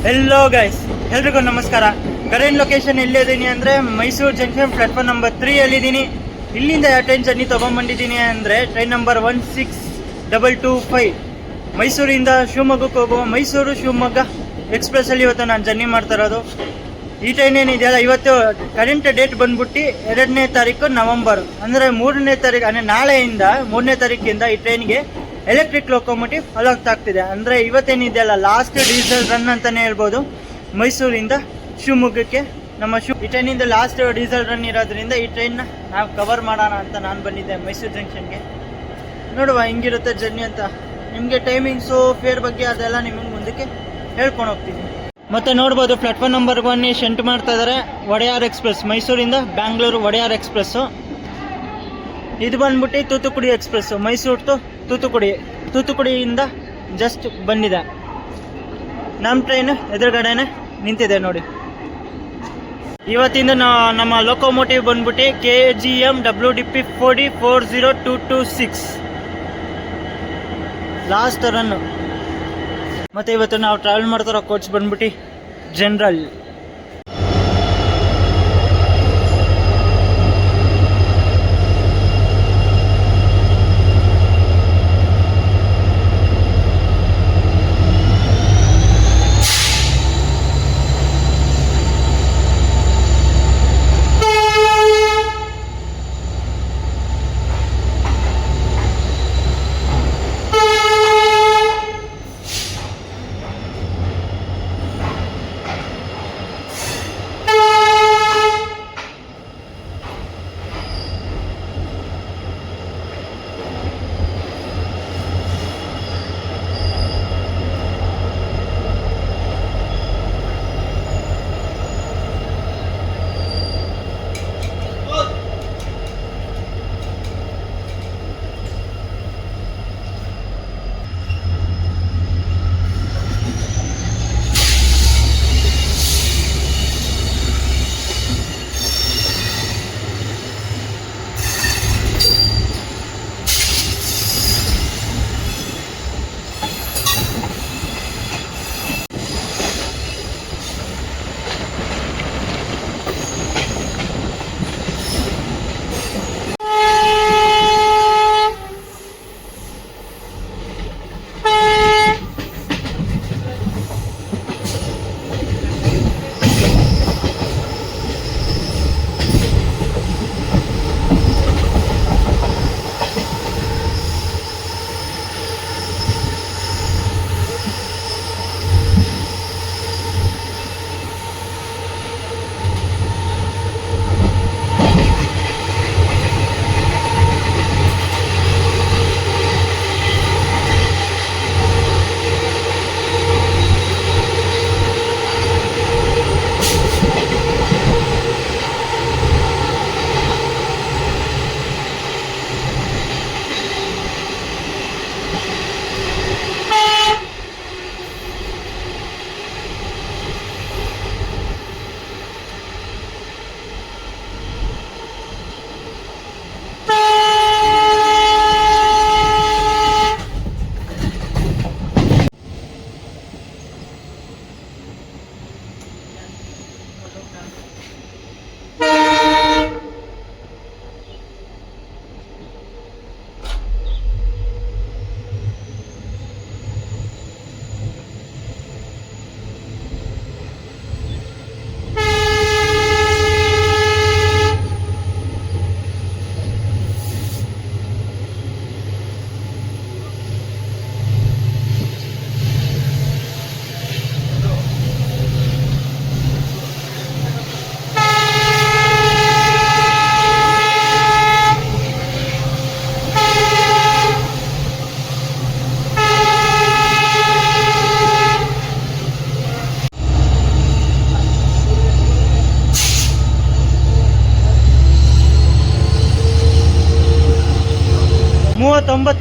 Hello guys, ಎಲ್ರಿಗೂ ನಮಸ್ಕಾರ. Current location ಎಲ್ಲಿದ್ದೀನಿ ಅಂದರೆ ಮೈಸೂರು ಜಂಕ್ಷನ್ ಪ್ಲಾಟ್ಫಾರ್ಮ್ ನಂಬರ್ 3 ಅಲ್ಲಿದ್ದೀನಿ. ಇಲ್ಲಿಂದ ಯಾವ ಟ್ರೈನ್ ಜರ್ನಿ ತೊಗೊಂಡ್ಬಂದಿದ್ದೀನಿ ಅಂದರೆ ಟ್ರೈನ್ ನಂಬರ್ 16225 ಮೈಸೂರಿಂದ ಶಿವಮೊಗ್ಗಕ್ಕೆ ಹೋಗುವ ಮೈಸೂರು ಶಿವಮೊಗ್ಗ ಎಕ್ಸ್ಪ್ರೆಸ್ಸಲ್ಲಿ ಇವತ್ತು ನಾನು ಜರ್ನಿ ಮಾಡ್ತಾ ಇರೋದು. ಈ ಟ್ರೈನ್ ಏನಿದೆಯಲ್ಲ, ಇವತ್ತು ಕರೆಂಟ್ ಡೇಟ್ ಬಂದ್ಬಿಟ್ಟು 2ನೇ ತಾರೀಕು ನವಂಬರ್, ಅಂದರೆ 3ನೇ ತಾರೀಕು ಅಂದರೆ ನಾಳೆಯಿಂದ 3ನೇ ತಾರೀಕಿಂದ ಈ ಟ್ರೈನ್ಗೆ ಎಲೆಕ್ಟ್ರಿಕ್ ಲೋಕೋಮೋಟಿವ್ ಅಲಾಗ್ತಾ ಆಗ್ತಿದೆ. ಅಂದರೆ ಇವತ್ತೇನಿದೆಯಲ್ಲ ಲಾಸ್ಟ್ ಡೀಸೆಲ್ ರನ್ ಅಂತಲೇ ಹೇಳ್ಬೋದು. ಮೈಸೂರಿಂದ ಶಿವಮೊಗ್ಗಕ್ಕೆ ಈ ಟ್ರೈನಿಂದ ಲಾಸ್ಟ್ ಡೀಸೆಲ್ ರನ್ ಇರೋದ್ರಿಂದ ಈ ಟ್ರೈನ್ನ ನಾವು ಕವರ್ ಮಾಡೋಣ ಅಂತ ನಾನು ಬಂದಿದ್ದೆ ಮೈಸೂರು ಜಂಕ್ಷನ್ಗೆ. ನೋಡುವ ಹೆಂಗಿರುತ್ತೆ ಜರ್ನಿ ಅಂತ. ನಿಮಗೆ ಟೈಮಿಂಗ್ಸು, ಫೇರ್ ಬಗ್ಗೆ ಅದೆಲ್ಲ ನಿಮಗೆ ಮುಂದಕ್ಕೆ ಹೇಳ್ಕೊಂಡು ಹೋಗ್ತೀನಿ. ಮತ್ತು ನೋಡ್ಬೋದು ಪ್ಲಾಟ್ಫಾರ್ಮ್ ನಂಬರ್ 1 ಶೆಂಟ್ ಮಾಡ್ತಾ ಇದ್ದಾರೆ ಒಡೆಯಾರ್ ಎಕ್ಸ್ಪ್ರೆಸ್, ಮೈಸೂರಿಂದ ಬ್ಯಾಂಗ್ಳೂರು ಒಡೆಯಾರ್ ಎಕ್ಸ್ಪ್ರೆಸ್ಸು. ಇದು ಬಂದ್ಬಿಟ್ಟು ತೂತುಕುಡಿ ಎಕ್ಸ್ಪ್ರೆಸ್ಸು, ಮೈಸೂರು ಟು ತೂತುಕುಡಿಯಿಂದ ಜಸ್ಟ್ ಬಂದಿದೆ. ನಮ್ಮ ಟ್ರೈನ್ ಎದುರುಗಡೆನೆ ನಿಂತಿದೆ ನೋಡಿ. ಇವತ್ತಿಂದ ನಮ್ಮ ಲೋಕೋಮೋಟಿವ್ ಬಂದ್ಬಿಟ್ಟು KGM WDP 40226 ಲಾಸ್ಟ್ ರನ್ನು. ಮತ್ತು ಇವತ್ತು ನಾವು ಟ್ರಾವೆಲ್ ಮಾಡ್ತಾರೋ ಕೋಚ್ ಬಂದ್ಬಿಟ್ಟು ಜನರಲ್.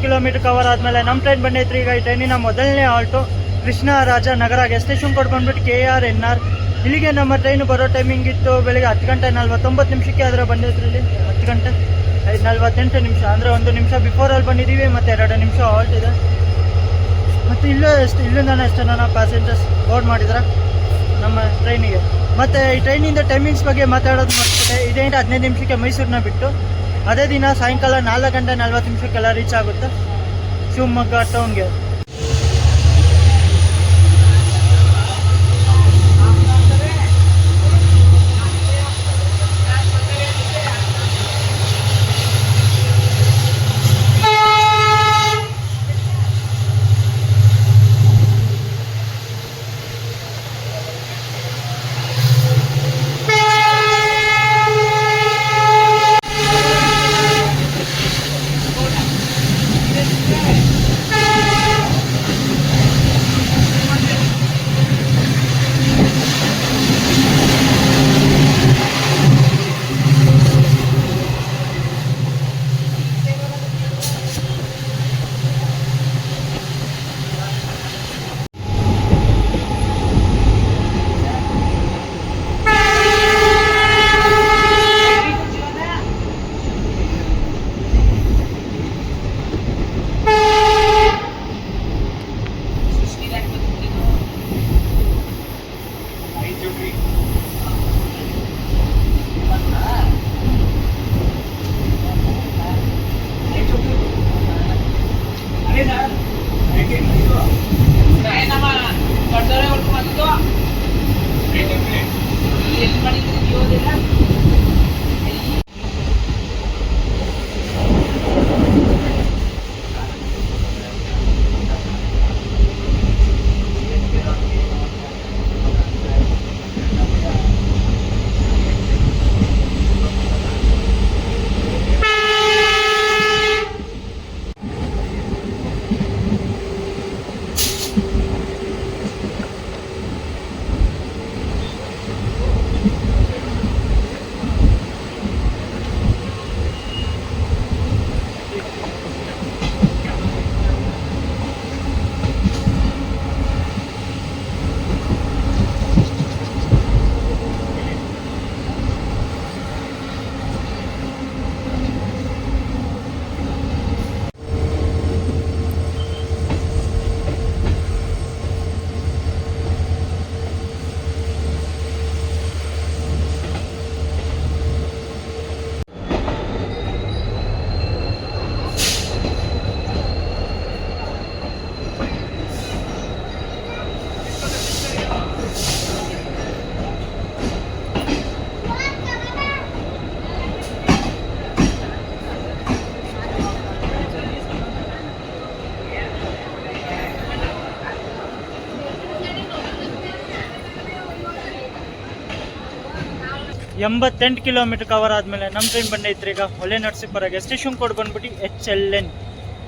ಕಿಲೋಮೀಟರ್ ಕವರ್ ಆದಮೇಲೆ ನಮ್ಮ ಟ್ರೈನ್ ಬಂದೈತ್ರಿ. ಈಗ ಈ ಟ್ರೈನಿನ ಮೊದಲನೇ ಆಲ್ಟೋ ಕೃಷ್ಣರಾಜ ನಗರ ಗೆಸ್ಟ್ ಸ್ಟೇಷನ್ ಕೋಡ್ ಬಂದ್ಬಿಟ್ಟು KRNR. ಇಲ್ಲಿಗೆ ನಮ್ಮ ಟ್ರೈನ್ ಬರೋ ಟೈಮಿಂಗ್ ಇತ್ತು ಬೆಳಿಗ್ಗೆ 10 ಗಂಟೆ 49 ನಿಮಿಷಕ್ಕೆ. ಆದರೆ ಬಂದೈತ್ರಿ ಇಲ್ಲಿ 10 ಗಂಟೆ 48 ನಿಮಿಷ, ಅಂದರೆ 1 ನಿಮಿಷ ಬಿಫೋರಲ್ಲಿ ಬಂದಿದ್ದೀವಿ. ಮತ್ತು 2 ನಿಮಿಷ ಹಾಲ್ಟ್ ಇದೆ. ಮತ್ತು ಇಲ್ಲಿಂದಾನೆ ಎಷ್ಟು ಜನ ಪ್ಯಾಸೆಂಜರ್ಸ್ ಬೋರ್ಡ್ ಮಾಡಿದ್ರೆ ನಮ್ಮ ಟ್ರೈನಿಗೆ. ಮತ್ತು ಈ ಟ್ರೈನಿಂದ ಟೈಮಿಂಗ್ಸ್ ಬಗ್ಗೆ ಮಾತಾಡೋದು ಮರ್ತ್ಬಿಟ್ಟೆ. ಇದೇಂಟ 15 ನಿಮಿಷಕ್ಕೆ ಮೈಸೂರನ್ನ ಬಿಟ್ಟು ಅದೇ ದಿನ ಸಾಯಂಕಾಲ 4 ಗಂಟೆ 40 ನಿಮಿಷಕ್ಕೆಲ್ಲ ರೀಚ್ ಆಗುತ್ತೆ ಶಿವಮೊಗ್ಗ ಟೌನ್ಗೆ. ಎಂಬತ್ತೆಂಟು ಕಿಲೋಮೀಟರ್ ಕವರ್ ಆದಮೇಲೆ ನಮ್ಮ ಟ್ರೈನ್ ಬಂದೈತ್ರಿ ಈಗ ಹೊಳೆನರಸೀಪುರಗೆ. ಸ್ಟೇಷನ್ ಕೋಡ್ ಬಂದ್ಬಿಟ್ಟು HLN.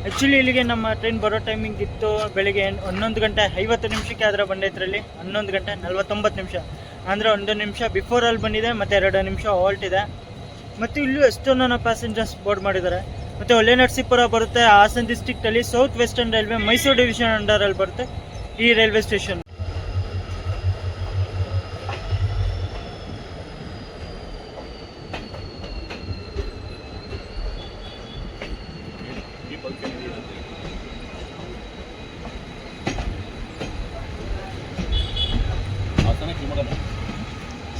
ಆ್ಯಕ್ಚುಲಿ ಇಲ್ಲಿಗೆ ನಮ್ಮ ಟ್ರೈನ್ ಬರೋ ಟೈಮಿಂಗ್ ಇತ್ತು ಬೆಳಿಗ್ಗೆ 11 ಗಂಟೆ 50 ನಿಮಿಷಕ್ಕೆ. ಆದರೆ ಬಂದೈತ್ರಲ್ಲಿ 11 ಗಂಟೆ 49 ನಿಮಿಷ. ಅಂದರೆ 1 ನಿಮಿಷ ಬಿಫೋರಲ್ಲಿ ಬಂದಿದೆ ಮತ್ತು 2 ನಿಮಿಷ ಹಾಲ್ಟ್ ಇದೆ. ಮತ್ತು ಇಲ್ಲೂ ಎಷ್ಟೋ ನನ್ನ ಪ್ಯಾಸೆಂಜರ್ಸ್ ಬೋರ್ಡ್ ಮಾಡಿದ್ದಾರೆ. ಮತ್ತು ಹೊಳೆನರಸೀಪುರ ಬರುತ್ತೆ ಹಾಸನ ಡಿಸ್ಟ್ರಿಕ್ಟಲ್ಲಿ. South western railway Mysuru division ಅಂಡರಲ್ಲಿ ಬರುತ್ತೆ ಈ railway station.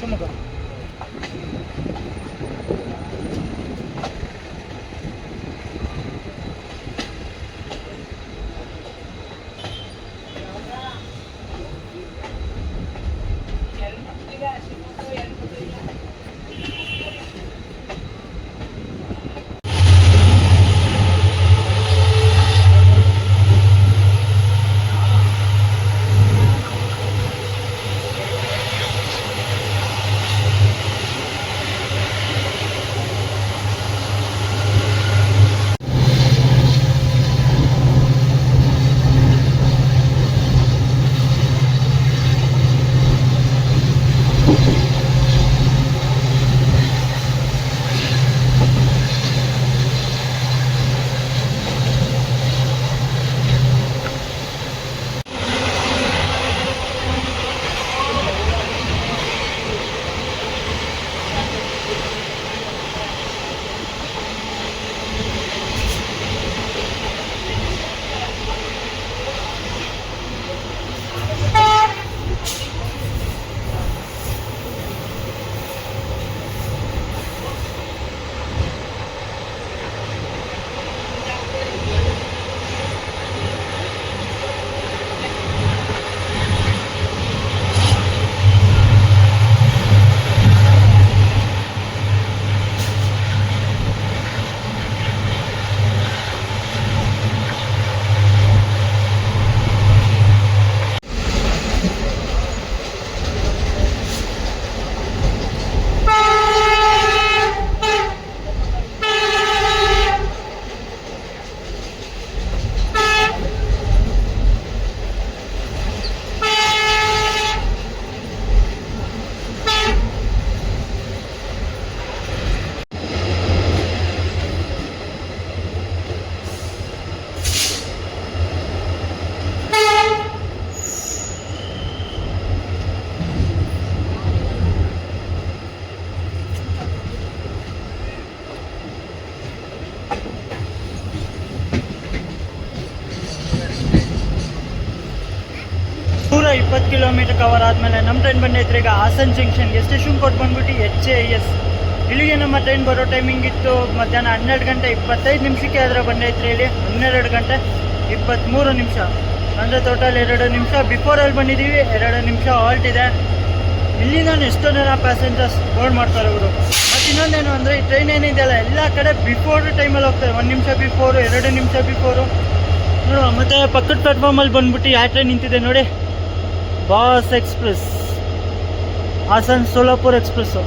Shivamogga 20 kilometre cover ಆದಮೇಲೆ ನಮ್ಮ ಟ್ರೈನ್ ಬಂದೈತ್ರಿ ಈಗ ಹಾಸನ್ ಜಂಕ್ಷನ್ಗೆ. ಸ್ಟೇಷನ್ ಕೋಡ್ ಬಂದ್ಬಿಟ್ಟು HAS. ಇಲ್ಲಿಗೆ ನಮ್ಮ ಟ್ರೈನ್ ಬರೋ ಟೈಮಿಂಗ್ ಇತ್ತು ಮಧ್ಯಾಹ್ನ 12:25 ಆದರೆ ಬಂದೈತ್ರಿ ಇಲ್ಲಿ 12:23. ಅಂದರೆ ಟೋಟಲ್ 2 ನಿಮಿಷ ಬಿಫೋರಲ್ಲಿ ಬಂದಿದ್ದೀವಿ, 2 ನಿಮಿಷ ಹಾಲ್ಟ್ ಇದೆ. ಇಲ್ಲಿಂದ ಎಷ್ಟೋ ಜನ ಪ್ಯಾಸೆಂಜರ್ಸ್ ಬೋರ್ಡ್ ಮಾಡ್ತಾರೆ ಇವರು. ಮತ್ತು ಇನ್ನೊಂದೇನು ಅಂದರೆ ಈ ಟ್ರೈನ್ ಏನಿದೆಯಲ್ಲ ಎಲ್ಲ ಕಡೆ ಬಿಫೋರ್ ಟೈಮಲ್ಲಿ ಹೋಗ್ತಾರೆ, 1 ನಿಮಿಷ ಬಿಫೋರು, 2 ನಿಮಿಷ ಬಿಫೋರು ನೋಡುವ. ಮತ್ತು ಪಕ್ಕದ ಪ್ಲಾಟ್ಫಾರ್ಮಲ್ಲಿ ಬಂದ್ಬಿಟ್ಟು ಯಾವ ಟ್ರೈನ್ ನಿಂತಿದೆ ನೋಡಿ, ಬಾಸ್ ಎಕ್ಸ್ಪ್ರೆಸ್, ಹಾಸನ್ ಸೋಲಾಪುರ್ ಎಕ್ಸ್ಪ್ರೆಸ್ಸು.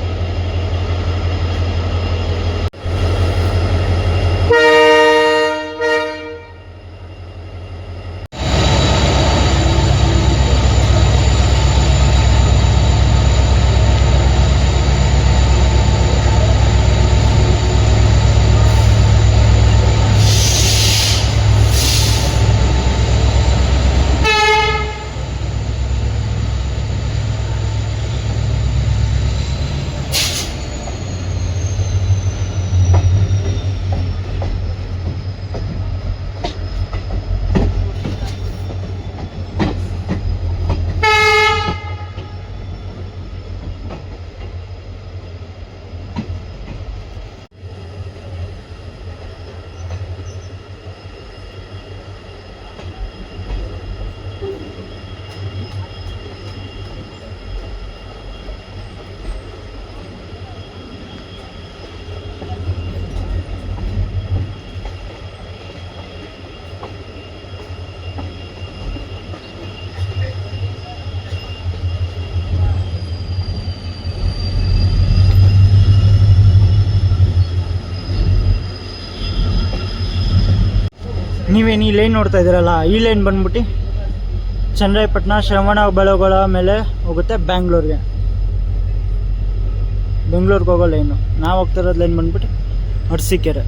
ನೀವೇನು ಈ ಲೈನ್ ನೋಡ್ತಾ ಇದ್ದೀರಲ್ಲ, ಈ ಲೈನ್ ಬಂದ್ಬಿಟ್ಟು ಚನ್ನರಾಯಪಟ್ಟಣ ಶ್ರವಣ ಬೆಳಗೊಳ ಮೇಲೆ ಹೋಗುತ್ತೆ ಬೆಂಗಳೂರಿಗೆ ಹೋಗೋ ಲೈನು. ನಾವು ಹೋಗ್ತಿರೋದು ಲೈನ್ ಬಂದ್ಬಿಟ್ಟು ಅರಸೀಕೆರೆ.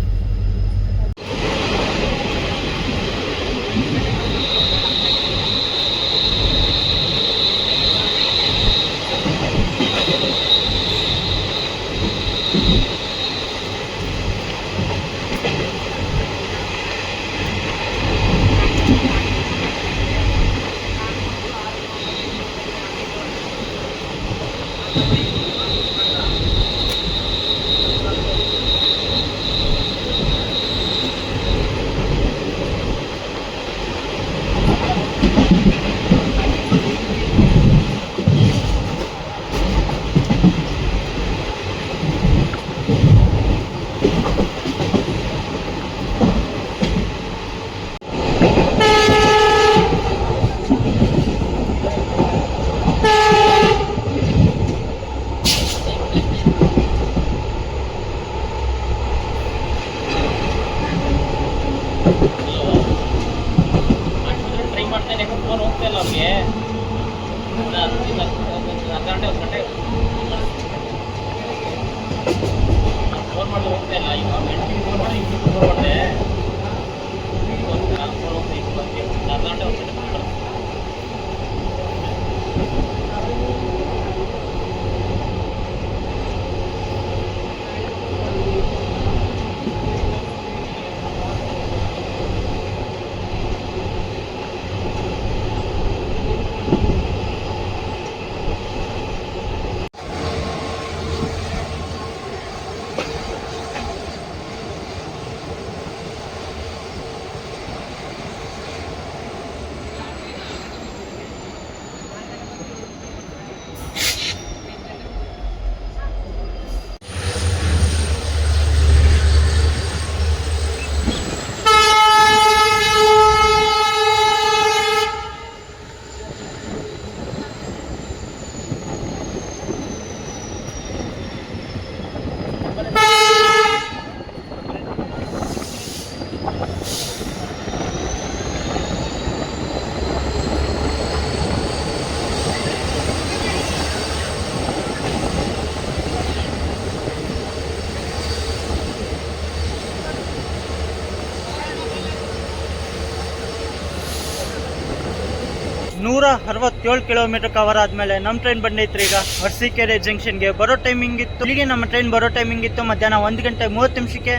ನೂರ 67 ಕಿಲೋಮೀಟರ್ ಕವರ್ ಆದಮೇಲೆ ನಮ್ಮ ಟ್ರೈನ್ ಬಂದೈತ್ರಿ ಈಗ ಅರಸೀಕೆರೆ ಜಂಕ್ಷನ್ಗೆ. ಬರೋ ಟೈಮಿಂಗ್ ಇತ್ತು, ಇಲ್ಲಿಗೆ ನಮ್ಮ ಟ್ರೈನ್ ಬರೋ ಟೈಮಿಂಗ್ ಇತ್ತು ಮಧ್ಯಾಹ್ನ 1:30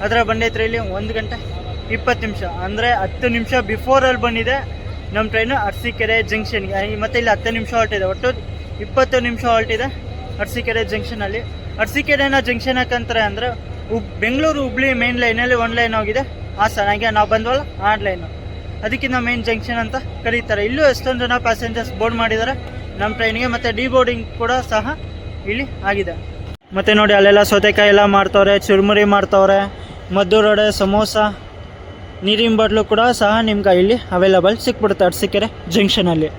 ಅದರ ಬಂದೈತ್ರಿ ಇಲ್ಲಿ 1:20 ಅಂದರೆ 10 ನಿಮಿಷ ಬಿಫೋರಲ್ಲಿ ಬಂದಿದೆ. ನಮ್ಮ ಟ್ರೈನು ಅರಸೀಕೆರೆ ಜಂಕ್ಷನ್ಗೆ. ಮತ್ತು ಇಲ್ಲಿ 10 ನಿಮಿಷ ಹಾಲ್ಟ್ ಇದೆ, ಒಟ್ಟು 20 ನಿಮಿಷ ಹಾಲ್ಟ್ ಇದೆ ಅರಸೀಕೆರೆ ಜಂಕ್ಷನಲ್ಲಿ. ಅರಸೀಕೆರೆನ ಜಂಕ್ಷನ್ ಹಾಕಂತಾರೆ ಅಂದರೆ ಬೆಂಗಳೂರು ಹುಬ್ಳಿ ಮೇನ್ ಲೈನಲ್ಲಿ ಒಂದು ಲೈನ್ ಹೋಗಿದೆ ಹಾಸನಾಗೆ, ನಾವು ಬಂದ್ವಲ್ಲ ಆ ಲೈನು, ಅದಕ್ಕಿಂತ ಮೇನ್ ಜಂಕ್ಷನ್ ಅಂತ ಕರೀತಾರೆ. ಇಲ್ಲೂ ಎಷ್ಟೊಂದು ಜನ ಪ್ಯಾಸೆಂಜರ್ಸ್ ಬೋರ್ಡ್ ಮಾಡಿದ್ದಾರೆ ನಮ್ಮ ಟ್ರೈನಿಗೆ, ಮತ್ತು ಬೋರ್ಡಿಂಗ್ ಕೂಡ ಸಹ ಇಲ್ಲಿ ಆಗಿದೆ. ಮತ್ತು ನೋಡಿ ಅಲ್ಲೆಲ್ಲ ಸೌತೆಕಾಯಿ ಎಲ್ಲ ಮಾಡ್ತವ್ರೆ, ಚುರುಮುರಿ ಮಾಡ್ತವ್ರೆ, ಮದ್ದೂರು ವಡೆ, ಸಮೋಸ, ನೀರಿನ ಬಾಟ್ಲು ಕೂಡ ಸಹ ನಿಮ್ಗೆ ಇಲ್ಲಿ ಅವೈಲಬಲ್ ಸಿಕ್ಬಿಡುತ್ತೆ ಅರಸೀಕೆರೆ ಜಂಕ್ಷನಲ್ಲಿ.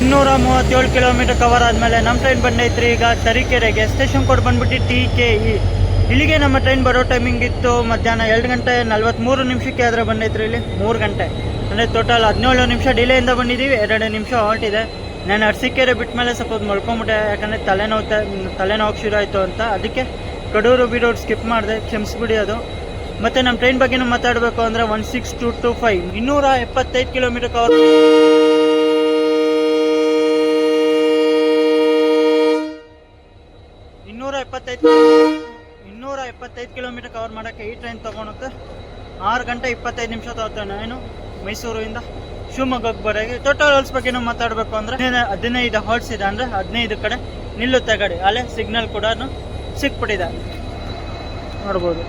ಇನ್ನೂರ 37 ಕಿಲೋಮೀಟರ್ ಕವರ್ ಆದಮೇಲೆ ನಮ್ಮ ಟ್ರೈನ್ ಬಂದೈತ್ರಿ ಈಗ ತರೀಕೆರೆಗೆ. ಸ್ಟೇಷನ್ ಕೋಡ್ ಬಂದ್ಬಿಟ್ಟು TKE. ಇಲ್ಲಿಗೆ ನಮ್ಮ ಟ್ರೈನ್ ಬರೋ ಟೈಮಿಂಗ್ ಇತ್ತು ಮಧ್ಯಾಹ್ನ 2 ಗಂಟೆ 43 ನಿಮಿಷಕ್ಕೆ, ಆದರೆ ಬಂದೈತ್ರಿ ಇಲ್ಲಿ 3 ಗಂಟೆ, ಅಂದರೆ ಟೋಟಲ್ 17 ನಿಮಿಷ ಡಿಲೇಯಿಂದ ಬಂದಿದ್ದೀವಿ. 2 ನಿಮಿಷ ಹಾಲ್ಟ್ ಇದೆ. ನಾನು ಅರಸೀಕೆರೆ ಬಿಟ್ಟ ಮೇಲೆ ಸ್ವಲ್ಪ ಮಲ್ಕೊಂಬಿಟ್ಟೆ, ಯಾಕಂದರೆ ತಲೆನೋವು ಶುರು ಆಯಿತು ಅಂತ. ಅದಕ್ಕೆ ಕಡೂರು ಬೀರೋಡ್ ಸ್ಕಿಪ್ ಮಾಡಿದೆ, ಕ್ಷಮಿಸ್ಬಿಡಿ ಅದು. ಮತ್ತು ನಮ್ಮ ಟ್ರೈನ್ ಬಗ್ಗೆನೂ ಮಾತಾಡಬೇಕು ಅಂದರೆ 16225 275 ಕಿಲೋಮೀಟರ್ ಕವರ್ 275 ಕಿಲೋಮೀಟರ್ ಕವರ್ ಮಾಡೋಕ್ಕೆ ಈ ಟ್ರೈನ್ ತೊಗೊಳುತ್ತೆ 6 ಗಂಟೆ 25 ನಿಮಿಷ ತಗೋತಾನೆ. ನಾನು ಮೈಸೂರಿಂದ ಶಿವಮೊಗ್ಗಕ್ಕೆ ಬರೋಕ್ಕೆ. ಟೋಟಲ್ ಹಾಲ್ಸ್ ಬಗ್ಗೆ ನಾವು ಮಾತಾಡಬೇಕು ಅಂದರೆ 15 ಹಾಲ್ಸ್ ಇದೆ, ಅಂದರೆ 15 ಕಡೆ ನಿಲ್ಲುತ್ತೆ ಗಾಡಿ. ಅಲ್ಲೇ ಸಿಗ್ನಲ್ ಕೂಡ ಸಿಕ್ಬಿಟ್ಟಿದೆ, ನೋಡ್ಬೋದು.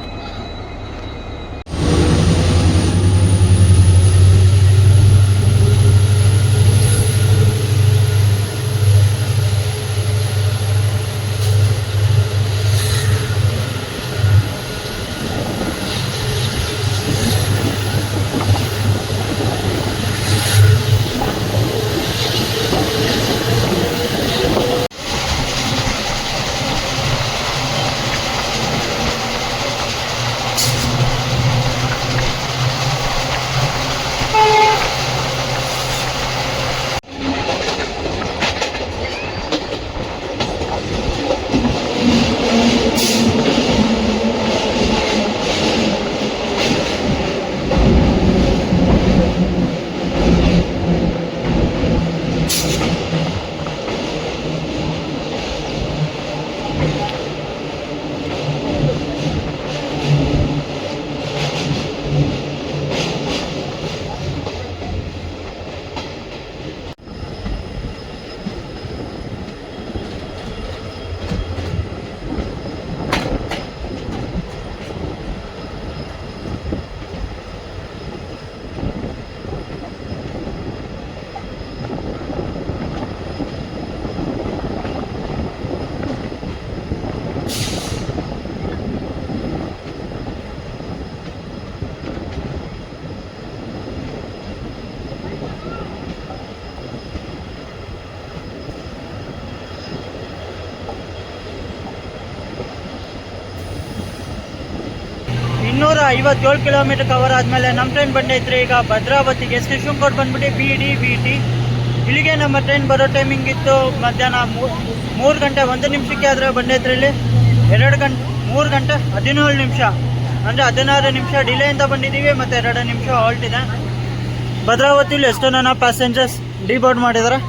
57 ಕಿಲೋಮೀಟರ್ ಕವರ್ ಆದಮೇಲೆ ನಮ್ಮ ಟ್ರೈನ್ ಬಂದೈತ್ರಿ ಈಗ ಭದ್ರಾವತಿಗೆ. ಸ್ಟೇಷನ್ ಕೋಡ್ ಬಂದ್ಬಿಟ್ಟು BD ಇಲ್ಲಿಗೆ ನಮ್ಮ ಟ್ರೈನ್ ಬರೋ ಟೈಮಿಂಗ್ ಇತ್ತು ಮಧ್ಯಾಹ್ನ 3 ಗಂಟೆ 1 ನಿಮಿಷಕ್ಕೆ. ಆದರೆ ಬಂದೈತ್ರಿ ಇಲ್ಲಿ 3 ಗಂಟೆ 17 ನಿಮಿಷ, ಅಂದರೆ 16 ನಿಮಿಷ ಡಿಲೇಯಿಂದ ಬಂದಿದ್ದೀವಿ ಮತ್ತು 2 ನಿಮಿಷ ಹಾಲ್ಟ್ ಇದೆ. ಭದ್ರಾವತಿಲಿ ಎಷ್ಟೋ ನನ್ನ ಪ್ಯಾಸೆಂಜರ್ಸ್ ಡಿಬೋರ್ಡ್ ಮಾಡಿದ್ದಾರೆ.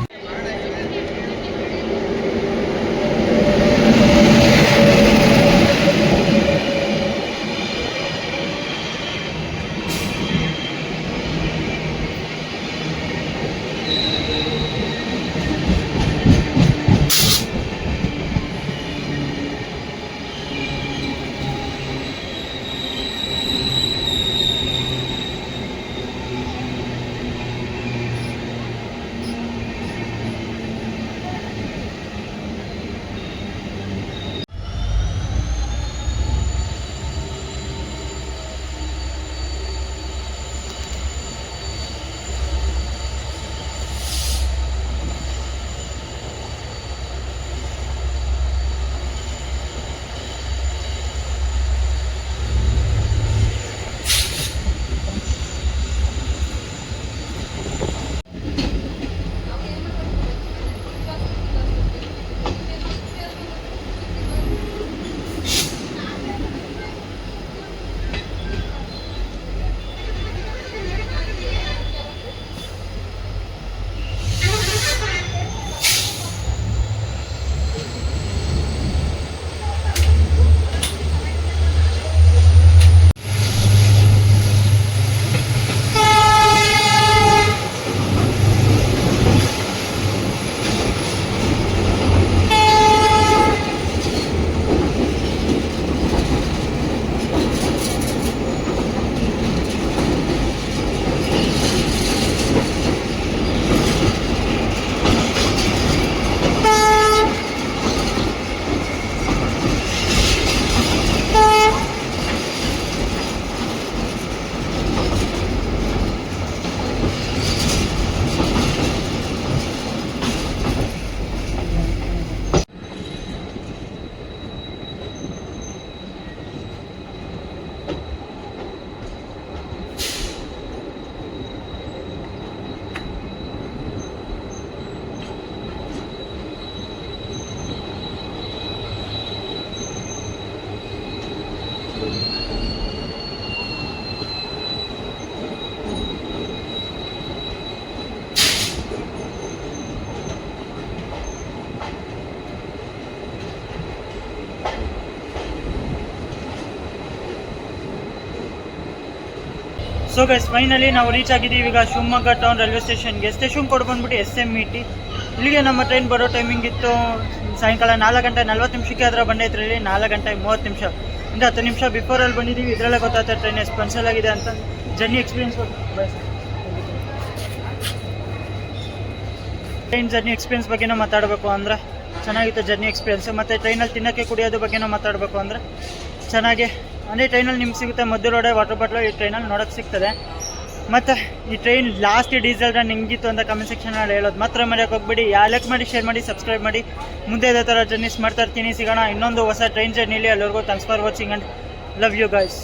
ಸೊ ಗೈಸ್ ಫೈನಲಿ ನಾವು ರೀಚ್ ಆಗಿದ್ದೀವಿ ಈಗ ಶಿವಮೊಗ್ಗ ಟೌನ್ ರೈಲ್ವೆ ಸ್ಟೇಷನ್ಗೆ. ಸ್ಟೇಷನ್ ಕೋಡ್ ಬಂದ್ಬಿಟ್ಟು SMET. ಇಲ್ಲಿಗೆ ನಮ್ಮ ಟ್ರೈನ್ ಬರೋ ಟೈಮಿಂಗ್ ಇತ್ತು ಸಾಯಂಕಾಲ 4 ಗಂಟೆ 40 ನಿಮಿಷಕ್ಕೆ. ಅದರ ಬಂದೈತ್ರಿ ಇಲ್ಲಿ 4 ಗಂಟೆ 30 ನಿಮಿಷ, ಅಂದರೆ 10 ನಿಮಿಷ ಬಿಫೋರಲ್ಲಿ ಬಂದಿದ್ದೀವಿ. ಇದರಲ್ಲೇ ಗೊತ್ತಾಗ್ತದೆ ಟ್ರೈನ್ ಎಷ್ಟು ಪಂಚಲ್ ಆಗಿದೆ ಅಂತ. Journey experience train journey experience ಬಗ್ಗೆನೂ ಮಾತಾಡಬೇಕು ಅಂದರೆ ಚೆನ್ನಾಗಿತ್ತು ಜರ್ನಿ ಎಕ್ಸ್ಪೀರಿಯನ್ಸ್. ಮತ್ತು ಟ್ರೈನಲ್ಲಿ ತಿನ್ನೋಕ್ಕೆ ಕುಡಿಯೋದು ಬಗ್ಗೆನೂ ಮಾತಾಡಬೇಕು ಅಂದರೆ ಚೆನ್ನಾಗಿ, ಅಂದರೆ ಟ್ರೈನಲ್ಲಿ ನಿಮ್ಗೆ ಸಿಗುತ್ತೆ ಮದ್ದು ರೋಡೆ ವಾಟರ್ ಬಾಟ್ಲು ಈ ಟ್ರೈನಲ್ಲಿ ನೋಡೋಕ್ಕೆ ಸಿಗ್ತದೆ. ಮತ್ತು ಈ ಟ್ರೈನ್ ಲಾಸ್ಟ್ ಡೀಸೆಲ್ ರನ್ ಹೆಂಗಿತ್ತು ಅಂತ ಕಮೆಂಟ್ ಸೆಕ್ಷನಲ್ಲಿ ಹೇಳೋದು ಮಾತ್ರ ಮರೆಯೋಕೆ ಹೋಗ್ಬಿಡಿ. ಲೈಕ್ ಮಾಡಿ, ಶೇರ್ ಮಾಡಿ, ಸಬ್ಸ್ಕ್ರೈಬ್ ಮಾಡಿ. ಮುಂದೆ ಇದೇ ಥರ ಜರ್ನೀಸ್ ಮಾಡ್ತಾ ಇರ್ತೀನಿ. ಸಿಗೋಣ ಇನ್ನೊಂದು ಹೊಸ ಟ್ರೈನ್ ಜರ್ನಿಲಿ. ಎಲ್ಲರಿಗೂ thanks for watching and love you guys.